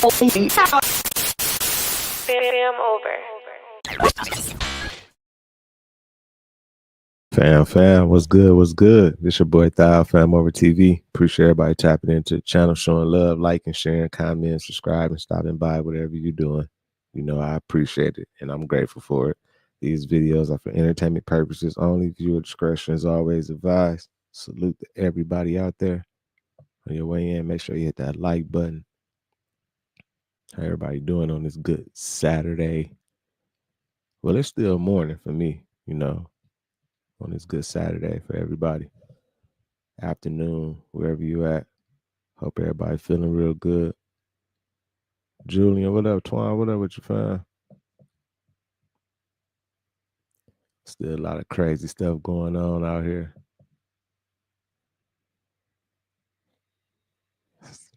Fam over. Fam, what's good? What's good? This your boy Thao, FamOverTV. Appreciate everybody tapping into the channel, showing love, liking, sharing, commenting, subscribing, stopping by, whatever you're doing. You know, I appreciate it and I'm grateful for it. These videos are for entertainment purposes only. Viewer discretion is always advised. Salute to everybody out there. On your way in, make sure you hit that like button. How everybody doing on this good Saturday? Well, it's still morning for me, you know, on this good Saturday for everybody. Afternoon, wherever you at. Hope everybody feeling real good. Julian, what up? Twan, what up with you, fam? Still a lot of crazy stuff going on out here.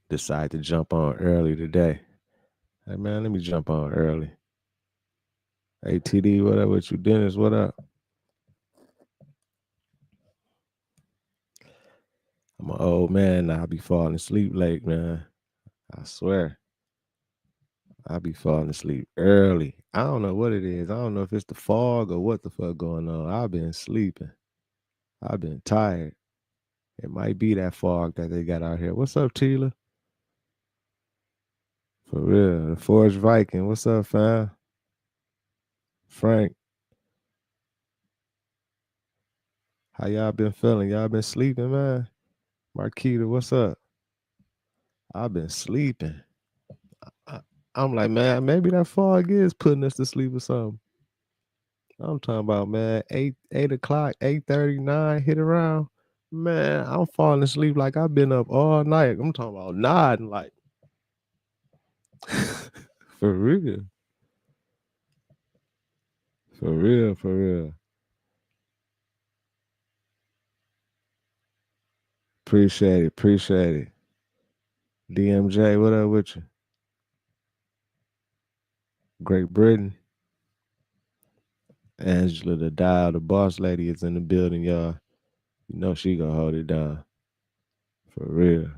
Decide to jump on early today. Hey, man, let me jump on early. Hey, TD, what up with you? Dennis, what up? I'm an old man now. I be falling asleep late, man. I swear. I be falling asleep early. I don't know what it is. I don't know if it's the fog or what the fuck going on. I've been sleeping. I've been tired. It might be that fog that they got out here. What's up, Tila? For real. The Forge Viking. What's up, fam? Frank. How y'all been feeling? Y'all been sleeping, man? Marquita, what's up? I've been sleeping. I'm like, man, maybe that fog is putting us to sleep or something. I'm talking about, man, 8 o'clock, 8:39, hit around. Man, I'm falling asleep like I've been up all night. I'm talking about nodding like for real. For real, for real. Appreciate it, appreciate it. DMJ, what up with you? Great Britain. Angela the Dial, the boss lady is in the building, y'all. You know she gonna hold it down. For real.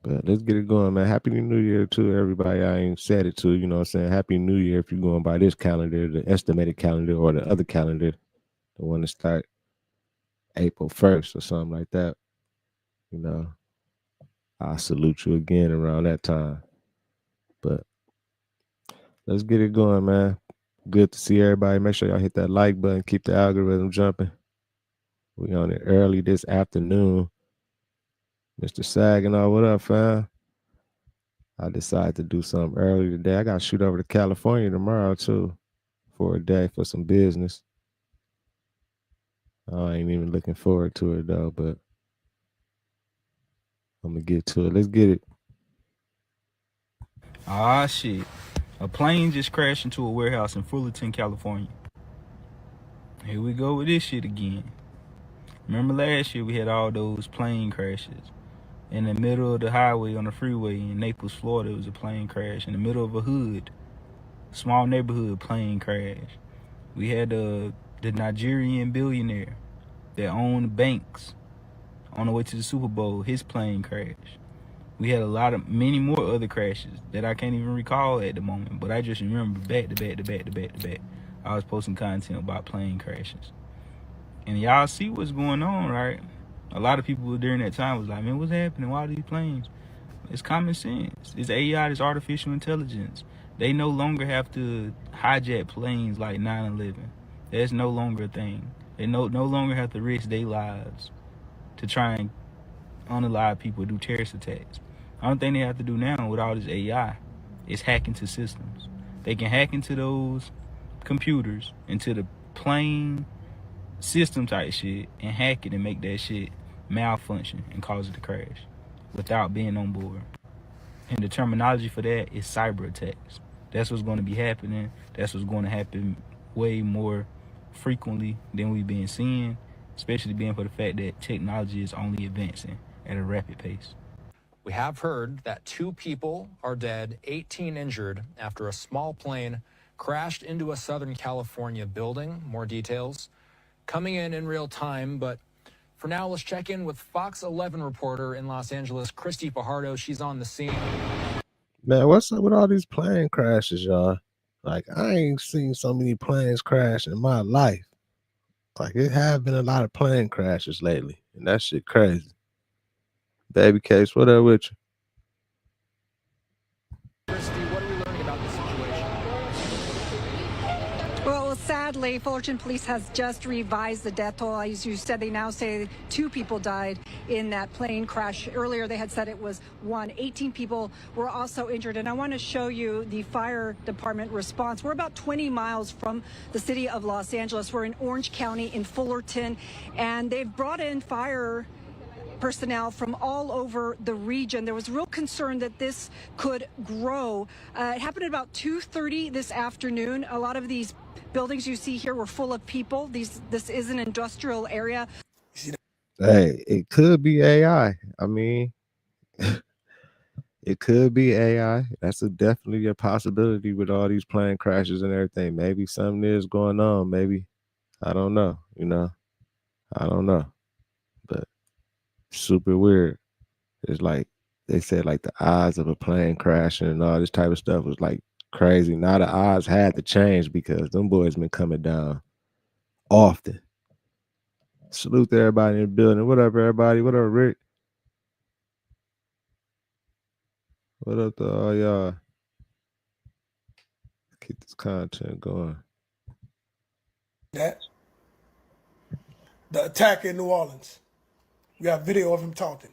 But let's get it going, man. Happy New Year to everybody I ain't said it to, you know what I'm saying? Happy New Year if you're going by this calendar, the estimated calendar, or the other calendar, the one that start April 1st or something like that. You know, I'll salute you again around that time. But let's get it going, man. Good to see everybody. Make sure y'all hit that like button. Keep the algorithm jumping. We on it early this afternoon. Mr. Saginaw, what up, fam? I decided to do something early today. I got to shoot over to California tomorrow, too, for a day for some business. I ain't even looking forward to it, though, but I'm going to get to it. Let's get it. Ah, shit. A plane just crashed into a warehouse in Fullerton, California. Here we go with this shit again. Remember last year we had all those plane crashes. In the middle of the highway on the freeway in Naples, Florida, it was a plane crash. In the middle of a hood, small neighborhood, plane crash. We had the Nigerian billionaire that owned banks on the way to the Super Bowl, his plane crashed. We had many more other crashes that I can't even recall at the moment, but I just remember back to back. I was posting content about plane crashes. And y'all see what's going on, right? A lot of people during that time was like, man, what's happening? Why are these planes? It's common sense. It's AI, it's artificial intelligence. They no longer have to hijack planes like 9/11. That's no longer a thing. They no longer have to risk their lives to try and unalive people, do terrorist attacks. The only thing they have to do now with all this AI is hack into systems. They can hack into those computers, into the plane system type shit, and hack it and make that shit malfunction and cause it to crash without being on board. And the terminology for that is cyber attacks. That's what's going to be happening. That's what's going to happen way more frequently than we've been seeing, especially being for the fact that technology is only advancing at a rapid pace. We have heard that 2 people are dead, 18 injured after a small plane crashed into a Southern California building. More details coming in real time, but For now, let's check in with Fox 11 reporter in Los Angeles, Christy Fajardo. She's on the scene. Man, what's up with all these plane crashes, y'all? Like, I ain't seen so many planes crash in my life. Like, it have been a lot of plane crashes lately, and that shit crazy. Baby Case, what up with you? Christy, what are we learning about this situation? Well, sadly, Fullerton Police has just revised the death toll. As you said, they now say 2 people died in that plane crash. Earlier, they had said it was 1. 18 people were also injured. And I want to show you the fire department response. We're about 20 miles from the city of Los Angeles. We're in Orange County in Fullerton, and they've brought in fire personnel from all over the region. There was real concern that this could grow. It happened at about 2:30 this afternoon. A lot of these buildings you see here were full of people. This is an industrial area. Hey, it could be AI. I mean, it could be AI. That's definitely a possibility with all these plane crashes and everything. Maybe something is going on. Maybe, I don't know. I don't know. But super weird. It's like they said, like the odds of a plane crashing and all this type of stuff was like crazy. Now the odds had to change because them boys been coming down often. Salute to everybody in the building. What up, everybody? What up, Rick? What up to all y'all? Keep this content going. That the attack in New Orleans. We got video of him talking.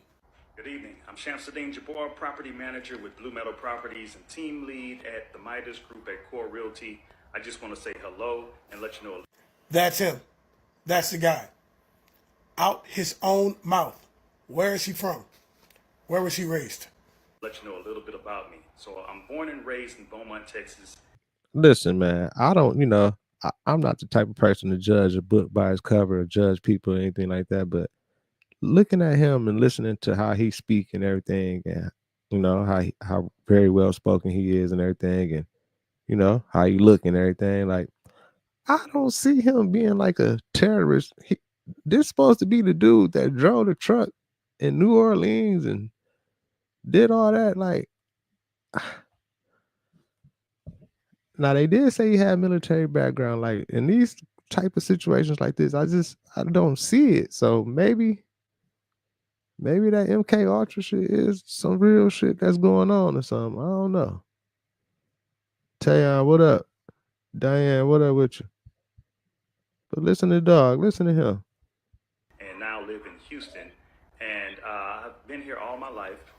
Good evening. I'm Shamsuddin Jabbar, property manager with Blue Meadow Properties and team lead at the Midas Group at Core Realty. I just want to say hello and let you know. That's him. That's the guy. Out his own mouth. Where is he from? Where was he raised? Let you know a little bit about me. So I'm born and raised in Beaumont, Texas. Listen, man, I don't, I'm not the type of person to judge a book by its cover or judge people or anything like that. But looking at him and listening to how he speak and everything, and how very well spoken he is and everything, and how he look and everything, like I don't see him being like a terrorist. This supposed to be the dude that drove the truck in New Orleans and did all that. Like, now they did say he had military background. Like in these type of situations like this, I don't see it. So maybe that MK Ultra shit is some real shit that's going on or something. I don't know. Tayon, what up? Diane, what up with you? But listen to Dog. Listen to him. And now live in Houston. And I've been here all my life.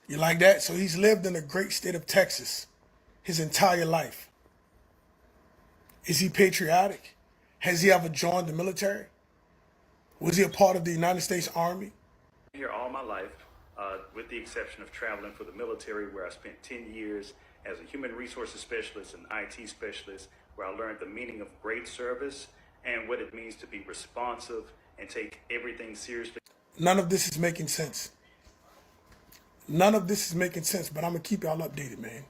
You like that? So he's lived in the great state of Texas his entire life. Is he patriotic? Has he ever joined the military? Was he a part of the United States Army? Here all my life, with the exception of traveling for the military, where I spent 10 years as a human resources specialist and IT specialist, where I learned the meaning of great service and what it means to be responsive and take everything seriously. None of this is making sense. None of this is making sense, but I'm going to keep y'all updated, man.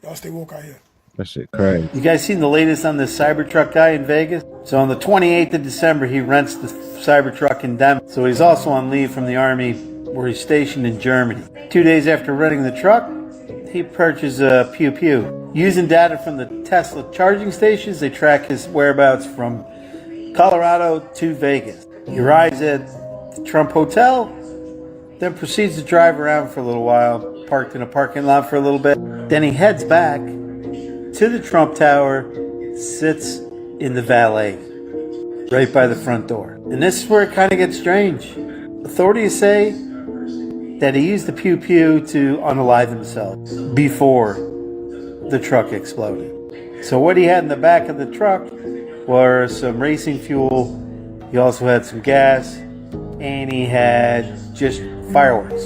Y'all stay woke out here. That shit crazy. You guys seen the latest on this Cybertruck guy in Vegas? So on the 28th of December, he rents the Cybertruck in Denver. So he's also on leave from the Army, where he's stationed in Germany. 2 days after renting the truck, he purchased a Pew Pew. Using data from the Tesla charging stations, they track his whereabouts from Colorado to Vegas. He arrives at the Trump Hotel, then proceeds to drive around for a little while, parked in a parking lot for a little bit. Then he heads back to the Trump Tower, sits in the valet, right by the front door. And this is where it kind of gets strange. Authorities say that he used the Pew Pew to unalive himself before the truck exploded. So what he had in the back of the truck were some racing fuel, he also had some gas, and he had just fireworks.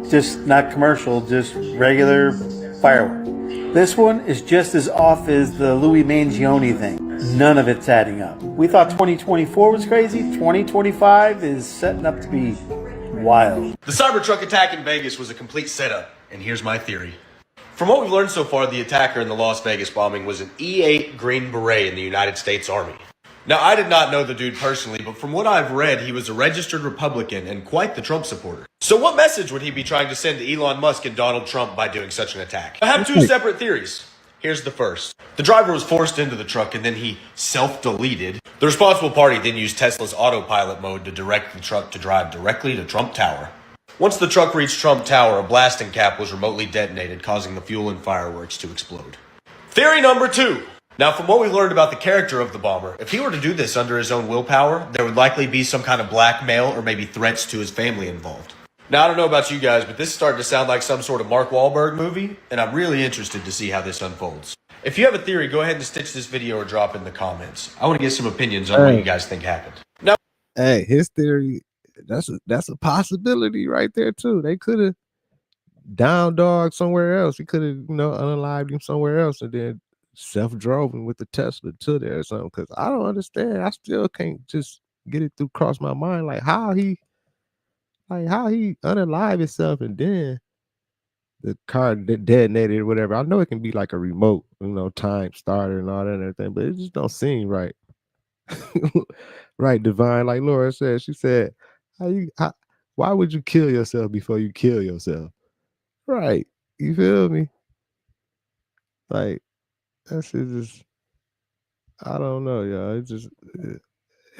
Just not commercial, just regular fireworks. This one is just as off as the Louis Mangione thing. None of it's adding up. We thought 2024 was crazy. 2025 is setting up to be wild. The Cybertruck attack in Vegas was a complete setup, and here's my theory. From what we've learned so far, the attacker in the Las Vegas bombing was an E-8 Green Beret in the United States Army. Now, I did not know the dude personally, but from what I've read, he was a registered Republican and quite the Trump supporter. So what message would he be trying to send to Elon Musk and Donald Trump by doing such an attack? I have two separate theories. Here's the first. The driver was forced into the truck and then he self-deleted. The responsible party then used Tesla's autopilot mode to direct the truck to drive directly to Trump Tower. Once the truck reached Trump Tower, a blasting cap was remotely detonated, causing the fuel and fireworks to explode. Theory number 2. Now, from what we learned about the character of the bomber, if he were to do this under his own willpower, there would likely be some kind of blackmail or maybe threats to his family involved. Now, I don't know about you guys, but this is starting to sound like some sort of Mark Wahlberg movie, and I'm really interested to see how this unfolds. If you have a theory, go ahead and stitch this video or drop in the comments. I want to get some opinions on what you guys think happened. Now, Hey, his theory, that's a possibility right there too. They could have down dog somewhere else. He could have, unalived him somewhere else and then self-drove him with the Tesla to there or something. Because I don't understand. I still can't just get it through cross my mind. Like how he unalive himself and then the car detonated or whatever. I know it can be like a remote, time starter and all that and everything, but it just don't seem right. Right, Divine. Like Laura said, she said, why would you kill yourself before you kill yourself? Right. You feel me? Like, that shit just, I don't know, y'all. It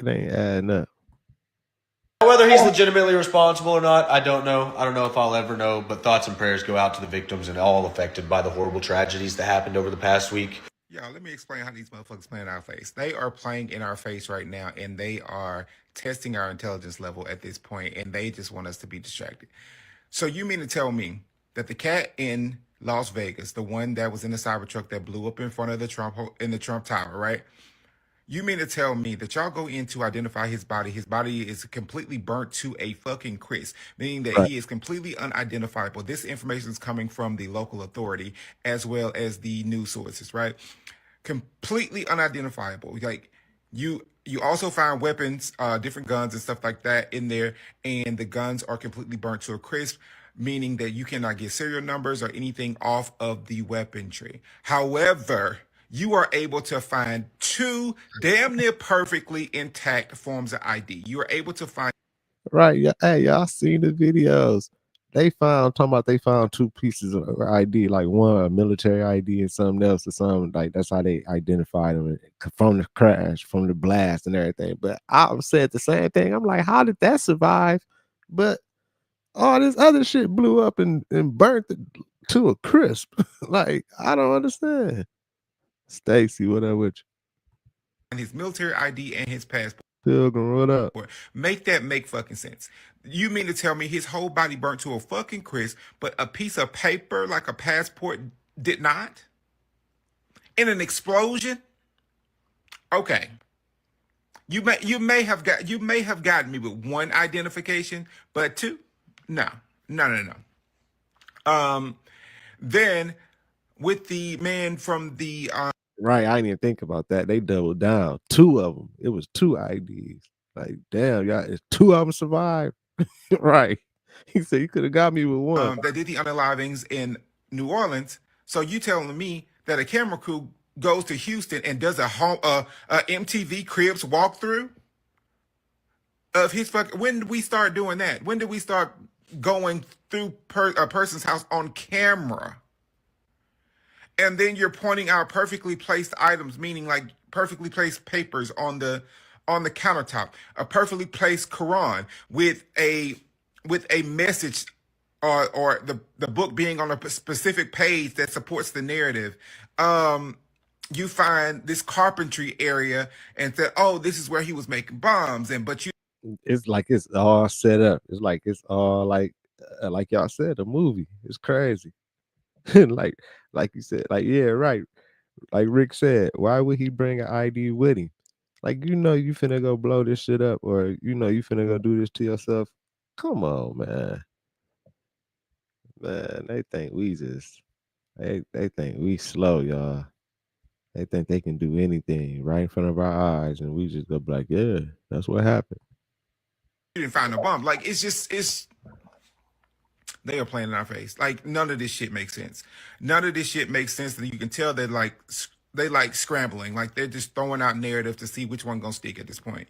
ain't adding up. whether he's legitimately responsible or not, I don't know. I don't know if I'll ever know, but thoughts and prayers go out to the victims and all affected by the horrible tragedies that happened over the past week. Y'all, let me explain how these motherfuckers play in our face. They are playing in our face right now, and they are testing our intelligence level at this point, and they just want us to be distracted. So you mean to tell me that the cat in Las Vegas, the one that was in the Cybertruck that blew up in front of the Trump Tower, right? You mean to tell me that y'all go in to identify his body is completely burnt to a fucking crisp, meaning that he is completely unidentifiable. This information is coming from the local authority as well as the news sources, right? Completely unidentifiable. Like you also find weapons, different guns and stuff like that in there, and the guns are completely burnt to a crisp, meaning that you cannot get serial numbers or anything off of the weaponry. However, you are able to find 2 damn near perfectly intact forms of ID. You are able to find. Right. Yeah. Hey, y'all seen the videos. They found 2 pieces of ID, like one a military ID and something else or something. Like that's how they identified them from the crash, from the blast and everything. But I said the same thing. I'm like, how did that survive? But all this other shit blew up and burnt to a crisp. Like, I don't understand. Stacy, what up with you? And his military ID and his passport. Pilgrim, what up? Make that make fucking sense. You mean to tell me his whole body burnt to a fucking crisp, but a piece of paper like a passport did not? In an explosion? Okay. You may have gotten me with 1 identification, but 2? No. Then with the man from the Right, I didn't even think about that. They doubled down. 2 of them. It was 2 IDs. Like, damn, y'all, 2 of them survived. Right. He said you could have got me with 1. that did the unalivings in New Orleans. So you telling me that a camera crew goes to Houston and does a MTV Cribs walkthrough of his when did we start doing that? When did we start going through a person's house on camera? And then you're pointing out perfectly placed items, meaning like perfectly placed papers on the countertop, a perfectly placed Quran with a message or the book being on a specific page that supports the narrative. You find this carpentry area and said, oh, this is where he was making bombs. It's like it's all set up. It's like it's all like y'all said, a movie. It's crazy. like you said, like, yeah, right. Like Rick said, why would he bring an ID with him? Like, you finna go blow this shit up, or you finna go do this to yourself. Come on, man. Man, they think we just they think we slow, y'all. They think they can do anything right in front of our eyes, and we just go be like, yeah, that's what happened. You didn't find a bomb. Like, it's they are playing in our face. Like, none of this shit makes sense. None of this shit makes sense. That you can tell that, like, they like scrambling, like they're just throwing out narrative to see which one gonna stick at this point.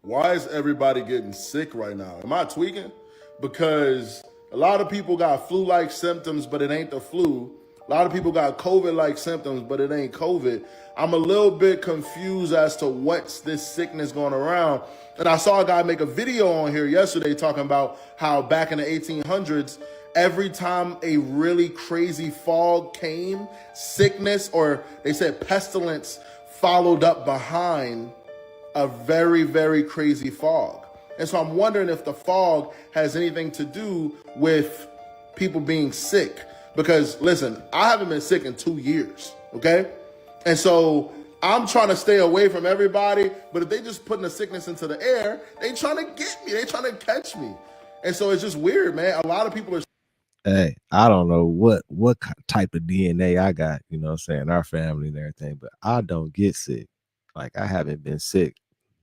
Why is everybody getting sick right now? Am I tweaking? Because a lot of people got flu-like symptoms, but it ain't the flu. A lot of people got COVID-like symptoms, but it ain't COVID. I'm a little bit confused as to what's this sickness going around. And I saw a guy make a video on here yesterday talking about how back in the 1800s, every time a really crazy fog came, sickness, or they said pestilence, followed up behind a very, very crazy fog. And so I'm wondering if the fog has anything to do with people being sick. Because listen, I haven't been sick in 2 years, okay? And so I'm trying to stay away from everybody, but if they just putting the sickness into the air, they trying to get me, they trying to catch me. And so it's just weird, man. A lot of people are. Hey, I don't know what type of DNA I got, you know what I'm saying, our family and everything, but I don't get sick. Like, I haven't been sick,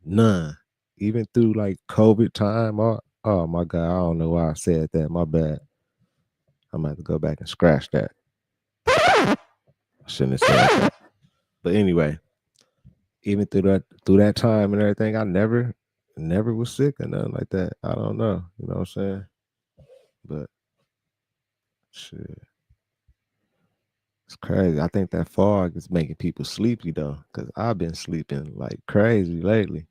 none. Even through like COVID time. Oh my God, I don't know why I said that. My bad. I'm gonna have to go back and scratch that. I shouldn't have said that. But anyway, even through that time and everything, I never was sick or nothing like that. I don't know. You know what I'm saying? But shit. It's crazy. I think that fog is making people sleepy though, because I've been sleeping like crazy lately.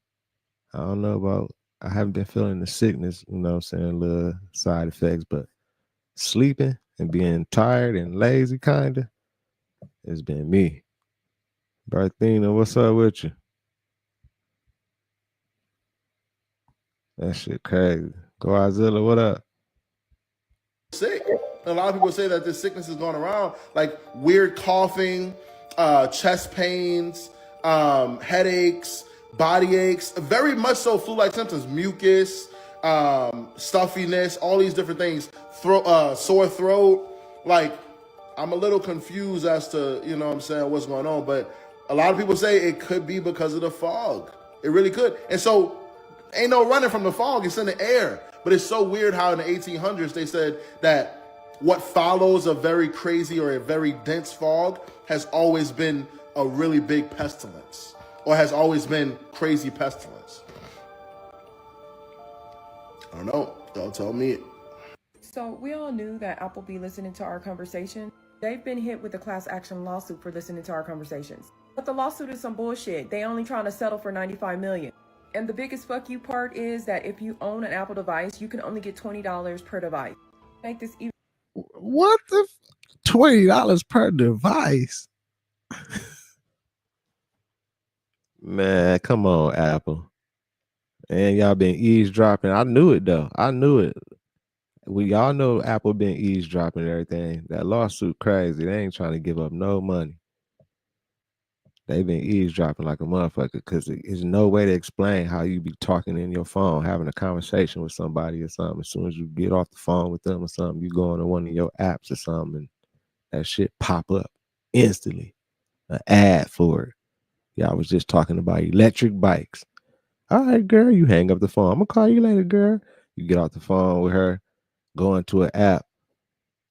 I don't know about, I haven't been feeling the sickness, you know what I'm saying, little side effects, but sleeping and being tired and lazy kind of, it's been me. Berthina, what's up with you? That shit crazy. Godzilla, what up? Sick. A lot of people say that this sickness is going around, like weird coughing, chest pains, headaches, body aches, very much so flu-like symptoms, mucus, stuffiness, all these different things, sore throat. Like, I'm a little confused as to, you know what I'm saying, what's going on, but a lot of people say it could be because of the fog. It really could. And so ain't no running from the fog, it's in the air. But it's so weird how in the 1800s they said that what follows a very crazy or a very dense fog has always been a really big pestilence, or has always been crazy pestilence. I don't know. Don't tell me. So we all knew that Apple be listening to our conversation. They've been hit with a class action lawsuit for listening to our conversations. But the lawsuit is some bullshit. They only trying to settle for $95 million. And the biggest fuck you part is that if you own an Apple device, you can only get $20 per device. Make this even. What the $20 per device? Man, come on, Apple. And y'all been eavesdropping. I knew it though. I knew it. We all know Apple been eavesdropping and everything. That lawsuit crazy. They ain't trying to give up no money. They've been eavesdropping like a motherfucker, because there's no way to explain how you be talking in your phone, having a conversation with somebody or something. As soon as you get off the phone with them or something, you go into one of your apps or something, and that shit pop up instantly. An ad for it. Y'all was just talking about electric bikes. All right, girl, you hang up the phone. I'm gonna call you later, girl. You get off the phone with her, go into an app.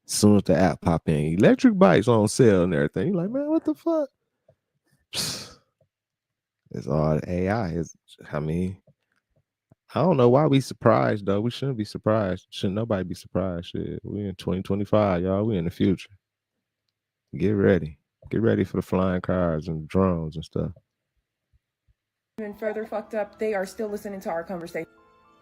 As soon as the app pop in, electric bikes on sale and everything. You're like, man, what the fuck? It's all AI. I mean, I don't know why we surprised though. We shouldn't be surprised. Shouldn't nobody be surprised? Shit, we in 2025, y'all. We in the future. Get ready. Get ready for the flying cars and drones and stuff. Even further fucked up, they are still listening to our conversation.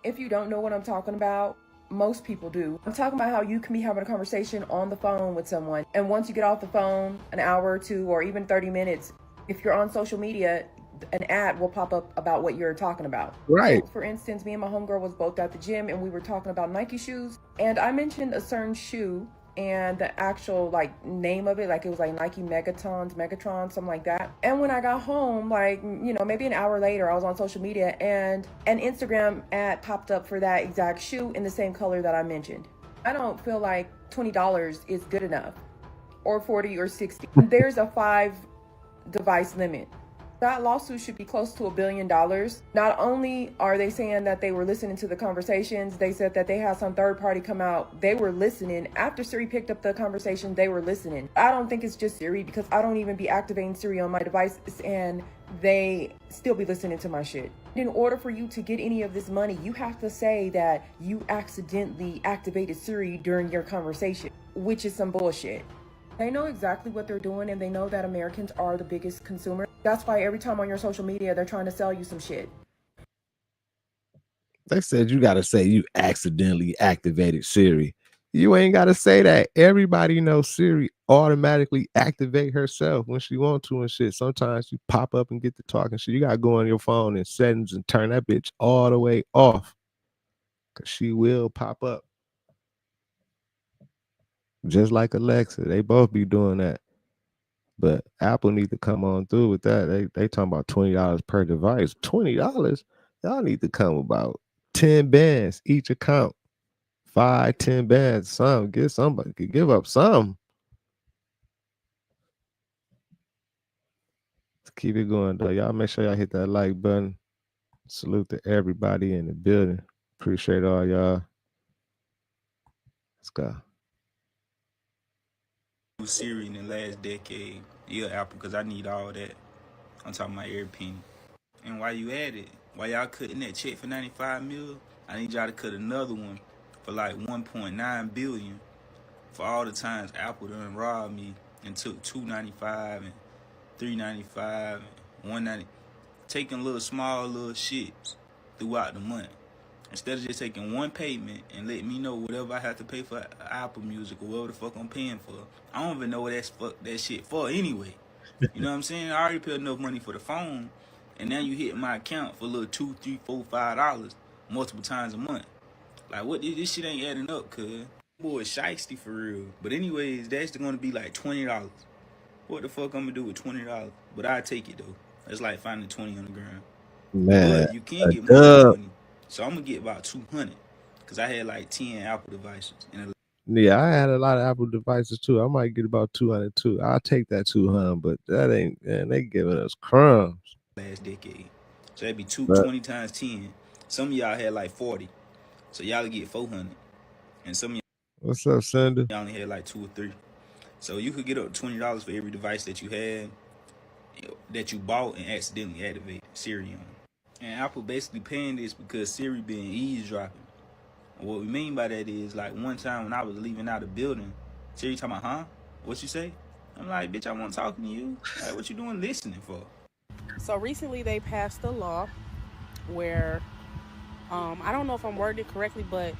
If you don't know what I'm talking about, most people do. I'm talking about how you can be having a conversation on the phone with someone, and once you get off the phone, an hour or two, or even 30 minutes, if you're on social media, an ad will pop up about what you're talking about. Right. So, for instance, me and my homegirl was both at the gym and we were talking about Nike shoes, and I mentioned a certain shoe and the actual like name of it, like it was like Nike Megatron, something like that. And when I got home, like, you know, maybe an hour later, I was on social media and an Instagram ad popped up for that exact shoe in the same color that I mentioned. I don't feel like $20 is good enough, or 40 or 60. There's a 5 device limit. That lawsuit should be close to $1 billion. Not only are they saying that they were listening to the conversations, they said that they had some third party come out. They were listening. After Siri picked up the conversation, they were listening. I don't think it's just Siri, because I don't even be activating Siri on my devices, and they still be listening to my shit. In order for you to get any of this money, you have to say that you accidentally activated Siri during your conversation, which is some bullshit. They know exactly what they're doing, and they know that Americans are the biggest consumer. That's why every time on your social media, they're trying to sell you some shit. They said you got to say you accidentally activated Siri. You ain't got to say that. Everybody knows Siri automatically activate herself when she want to and shit. Sometimes you pop up and get to talking shit. You got to go on your phone and settings and turn that bitch all the way off, because she will pop up. Just like Alexa. They both be doing that. But Apple need to come on through with that. They talking about $20 per device. $20? Y'all need to come about 10 bands each account. 5, 10 bands. Some get somebody could give up some. Let's keep it going though. Y'all make sure y'all hit that like button. Salute to everybody in the building. Appreciate all y'all. Let's go. Siri in the last decade. Yeah, Apple, because I need all that. I'm talking about every penny. And while you at it, while y'all cutting that check for 95 mil, I need y'all to cut another one for like 1.9 billion for all the times Apple done robbed me and took $2.95 and $3.95 and $1.90, taking little small little shits throughout the month. Instead of just taking one payment and letting me know whatever I have to pay for Apple Music or whatever the fuck I'm paying for, I don't even know what that shit for anyway. You know what I'm saying? I already paid enough money for the phone, and now you hit my account for a little $2, $3, $4, $5 multiple times a month. Like, what? This shit ain't adding up, cuz. Boy, shiesty for real. But anyways, that's gonna be like $20. What the fuck I'm gonna do with $20? But I take it though. It's like finding 20 on the ground. Man, But you can get more than 20. So I'm gonna get about 200, cause I had like 10 Apple devices. Yeah, I had a lot of Apple devices too. I might get about 200 too. I'll take that 200, but that ain't, man, they giving us crumbs. Last decade. So that'd be 20 times 10. Some of y'all had like 40. So y'all get 400. And some of y'all, what's up, Cinder? y'all only had like 2 or 3. So you could get up to $20 for every device that you had, that you bought and accidentally activated Siri on. And Apple basically paying this because Siri been eavesdropping. What we mean by that is, like, one time when I was leaving out the building, Siri talking about, huh? What you say? I'm like, bitch, I wasn't talking to you. Like, what you doing listening for? So recently they passed a law where, I don't know if I'm worded correctly, but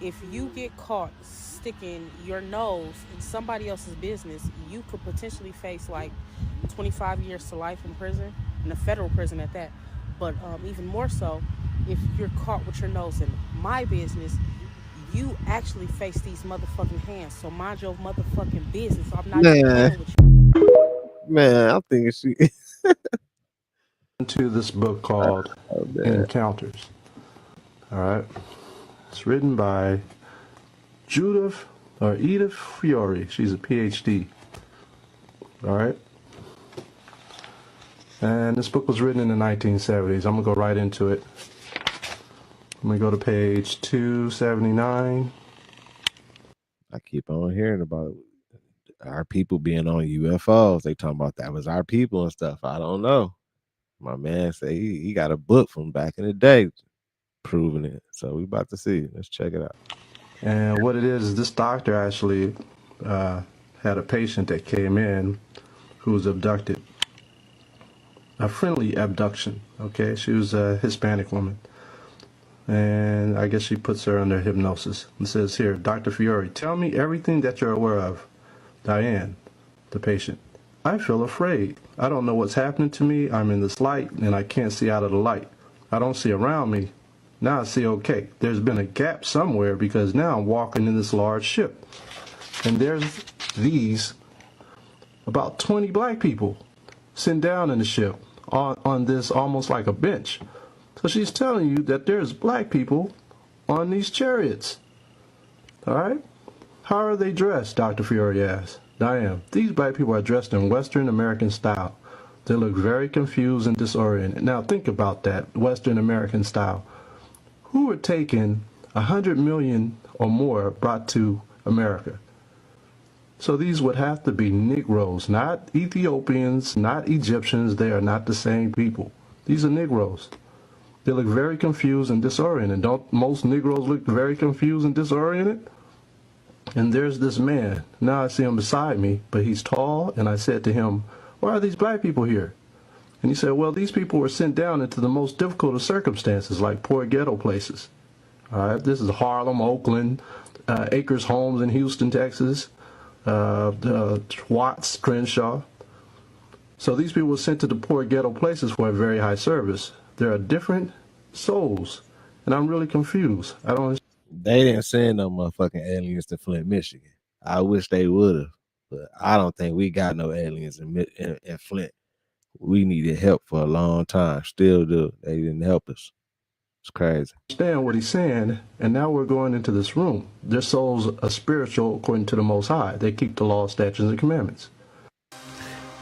if you get caught sticking your nose in somebody else's business, you could potentially face like 25 years to life in prison, in a federal prison at that. But even more so, if you're caught with your nose in my business, you actually face these motherfucking hands. So mind your motherfucking business. I'm not even playing with you. Man, I'm thinking she into this book called Encounters. All right. It's written by Edith Fiore. She's a PhD. All right. And this book was written in the 1970s. I'm going to go right into it. I'm going to go to page 279. I keep on hearing about our people being on UFOs. They talking about that was our people and stuff. I don't know. My man said he got a book from back in the day proving it. So we about to see. Let's check it out. And what it is this doctor actually had a patient that came in who was abducted. A friendly abduction, okay? She was a Hispanic woman. And I guess she puts her under hypnosis. And says here, Dr. Fiore, tell me everything that you're aware of. Diane, the patient. I feel afraid. I don't know what's happening to me. I'm in this light and I can't see out of the light. I don't see around me. Now I see okay. There's been a gap somewhere because now I'm walking in this large ship. And there's these about 20 black people sitting down in the ship on this almost like a bench. So she's telling you that there's black people on these chariots. All right? How are they dressed? Dr. Fiore asked. Diane, these black people are dressed in Western American style. They look very confused and disoriented. Now think about that, Western American style. Who are taking 100 million or more brought to America? So these would have to be Negroes, not Ethiopians, not Egyptians. They are not the same people. These are Negroes. They look very confused and disoriented. Don't most Negroes look very confused and disoriented? And there's this man. Now I see him beside me, but he's tall, and I said to him, why are these black people here? And he said, well, these people were sent down into the most difficult of circumstances, like poor ghetto places. All right, this is Harlem, Oakland, Acres Homes in Houston, Texas, Watts, Crenshaw. So these people were sent to the poor ghetto places for a very high service. There are different souls, and I'm really confused. I don't understand. They didn't send no motherfucking aliens to Flint, Michigan. I wish they would have, but I don't think we got no aliens in Flint. We needed help for a long time. Still do. They didn't help us. It's crazy. Understand what he's saying, and now we're going into this room. Their souls are spiritual according to the Most High. They keep the law, statutes, and commandments.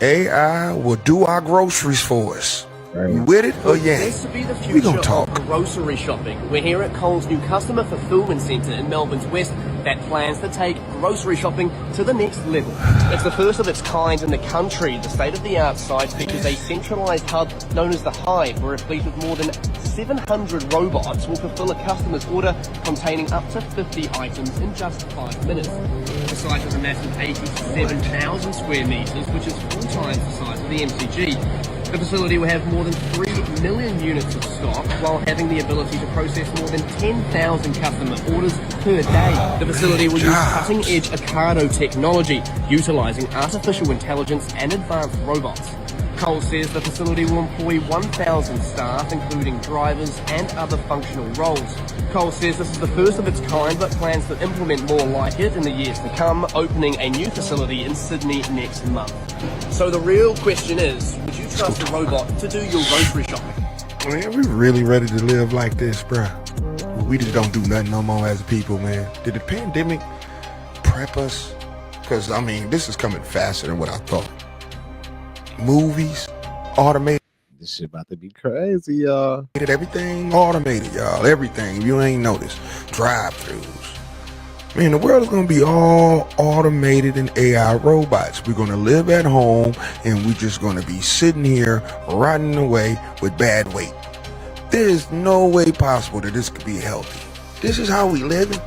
AI will do our groceries for us. You with it or yeah? This would be the We future gonna talk. of grocery shopping. We're here at Coles' new customer fulfillment centre in Melbourne's west that plans to take grocery shopping to the next level. It's the first of its kind in the country. The state-of-the-art site features a centralised hub known as the Hive, where a fleet of more than 700 robots will fulfill a customer's order containing up to 50 items in just 5 minutes. The site is a massive 87,000 square metres, which is 4 times the size of the MCG. The facility will have more than 3 million units of stock while having the ability to process more than 10,000 customer orders per day. The facility will use cutting-edge Ocado technology, utilising artificial intelligence and advanced robots. Coles says the facility will employ 1,000 staff, including drivers and other functional roles. Coles says this is the first of its kind, but plans to implement more like it in the years to come, opening a new facility in Sydney next month. So the real question is, would you trust a robot to do your grocery shopping? Man, we really ready to live like this, bruh. We just don't do nothing no more as a people, man. Did the pandemic prep us? Because, I mean, this is coming faster than what I thought. Movies, automated. This shit about to be crazy, y'all. Everything automated, y'all. Everything. If you ain't noticed. Drive-thrus. Man, the world is going to be all automated and AI robots. We're going to live at home and we're just going to be sitting here rotting away with bad weight. There is no way possible that this could be healthy. This is how we living.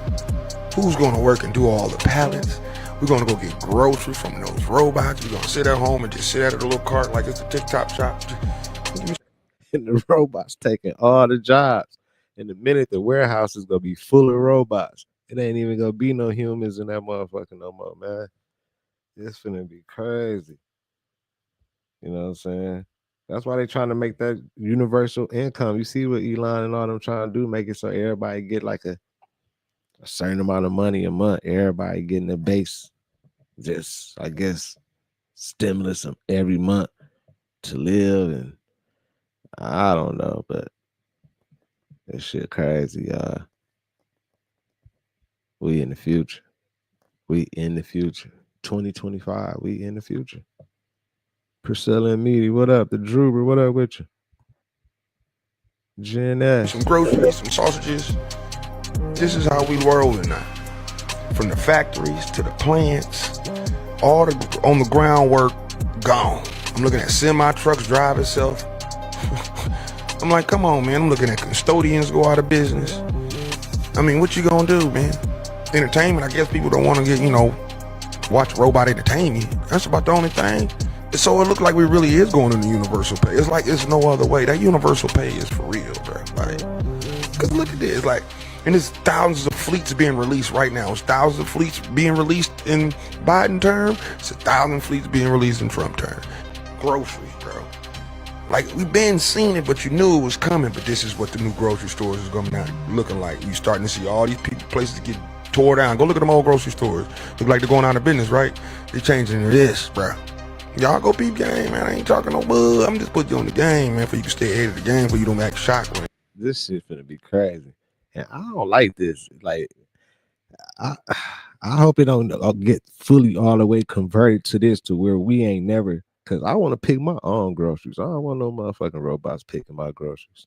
Who's going to work and do all the pallets? We're going to go get groceries from those robots. We're going to sit at home and just sit at a little cart like it's a TikTok shop. And the robots taking all the jobs. In a minute, the warehouse is going to be full of robots. It ain't even going to be no humans in that motherfucker no more, man. It's finna be crazy. You know what I'm saying? That's why they trying to make that universal income. You see what Elon and all them trying to do, make it so everybody get like a certain amount of money a month. Everybody getting a base, just I guess stimulus every month to live, and I don't know, but this shit crazy, y'all. We in the future. We in the future. 2025. We in the future. Priscilla and Meaty, what up? The Druber, what up with you? Jen S. Some groceries, some sausages. This is how we rolling now. From the factories to the plants, all the on the groundwork gone. I'm looking at semi trucks drive itself. I'm like, come on, man. I'm looking at custodians go out of business. I mean, what you gonna do, man? Entertainment, I guess people don't want to get, watch robot entertainment. That's about the only thing. So it looked like we really is going into universal pay. It's like it's no other way. That universal pay is for real, bro. Like, cause look at this, like, and there's thousands of fleets being released right now. It's thousands of fleets being released in Biden term. It's 1,000 fleets being released in Trump term. Groceries, bro. Like, we've been seeing it, but you knew it was coming. But this is what the new grocery stores is going to be looking like. You starting to see all these places get tore down. Go look at them old grocery stores. Look like they're going out of business, right? They're changing to this, bro. Y'all go peep game, man. I ain't talking no bug. I'm just putting you on the game, man, for you can stay ahead of the game, for you don't act shocked, man. This shit finna be crazy. And I don't like this. Like, I hope it don't get fully all the way converted to this, to where we ain't never Cause I want to pick my own groceries. I don't want no motherfucking robots picking my groceries.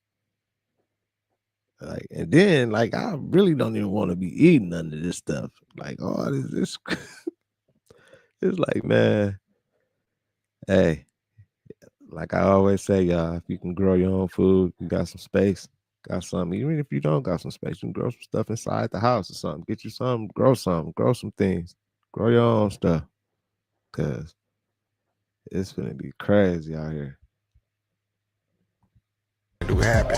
Like, and then like I really don't even want to be eating none of this stuff. Like, oh, this it's like, man, hey, like I always say, y'all, if you can grow your own food, you got some space, got something. Even if you don't got some space, you can grow some stuff inside the house or something. Get you something, grow some things, grow your own stuff. Cause it's gonna be crazy out here. Do happen.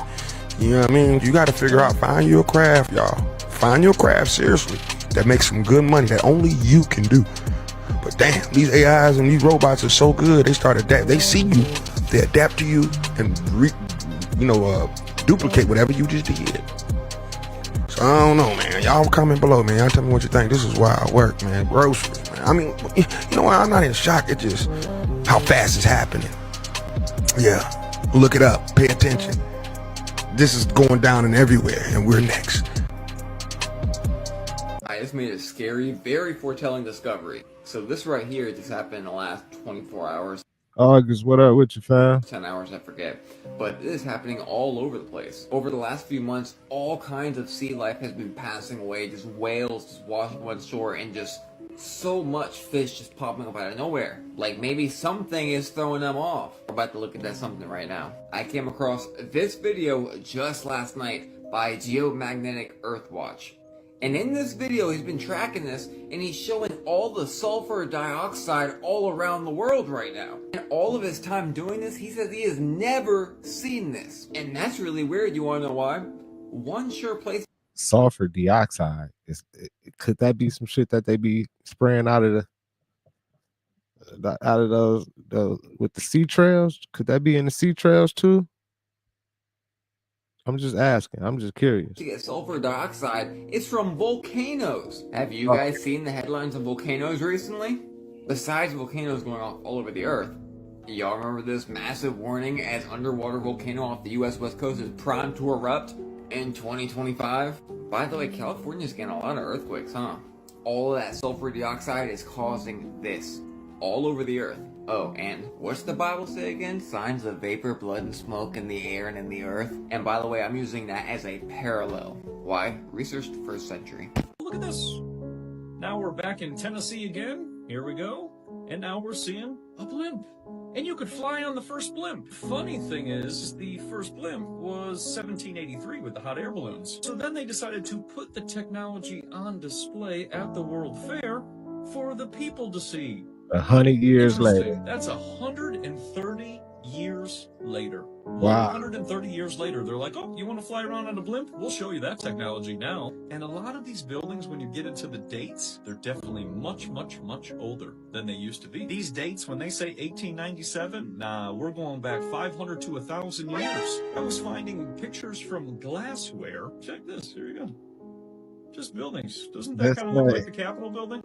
You know what I mean? You got to figure out, find your craft, y'all. Find your craft, seriously. That makes some good money that only you can do. But damn, these AIs and these robots are so good. They start adapt. They see you, they adapt to you, and duplicate whatever you just did. So I don't know, man. Y'all comment below, man. Y'all tell me what you think. This is wild work, man. Groceries, man. I mean, you know what? I'm not in shock. It's just how fast it's happening. Yeah, look it up. Pay attention. This is going down and everywhere, and we're next. I just made a scary, very foretelling discovery. So this right here just happened in the last 24 hours. August, what up with you, fam? 10 hours, I forget. But this is happening all over the place. Over the last few months, all kinds of sea life has been passing away. Just whales just washing on shore, and just so much fish just popping up out of nowhere. Like maybe something is throwing them off. We're about to look at that something right now. I came across this video just last night by Geomagnetic Earthwatch. And in this video, he's been tracking this, and he's showing all the sulfur dioxide all around the world right now. And all of his time doing this, he says he has never seen this. And that's really weird. You want to know why? One sure place. Sulfur dioxide. Could that be some shit that they be spraying out of those with the sea trails? Could that be in the sea trails too? I'm just asking. I'm just curious. To get sulfur dioxide is from volcanoes. Have you guys seen the headlines of volcanoes recently? Besides volcanoes going off all over the earth, y'all remember this massive warning as underwater volcano off the US West Coast is primed to erupt in 2025? By the way, California's getting a lot of earthquakes, huh? All of that sulfur dioxide is causing this all over the earth. Oh, and what's the Bible say again? Signs of vapor, blood, and smoke in the air and in the earth. And by the way, I'm using that as a parallel. Why? Researched first century. Look at this. Now we're back in Tennessee again. Here we go. And now we're seeing a blimp. And you could fly on the first blimp. Funny thing is, the first blimp was 1783 with the hot air balloons. So then they decided to put the technology on display at the World Fair for the people to see. 100 years later. That's 130 years later. Wow. 130 years later, they're like, oh, you want to fly around on a blimp? We'll show you that technology now. And a lot of these buildings, when you get into the dates, they're definitely much, much, much older than they used to be. These dates, when they say 1897, nah, we're going back 500 to 1,000 years. I was finding pictures from glassware. Check this. Here you go. Just buildings. Doesn't that kind of look like the Capitol building?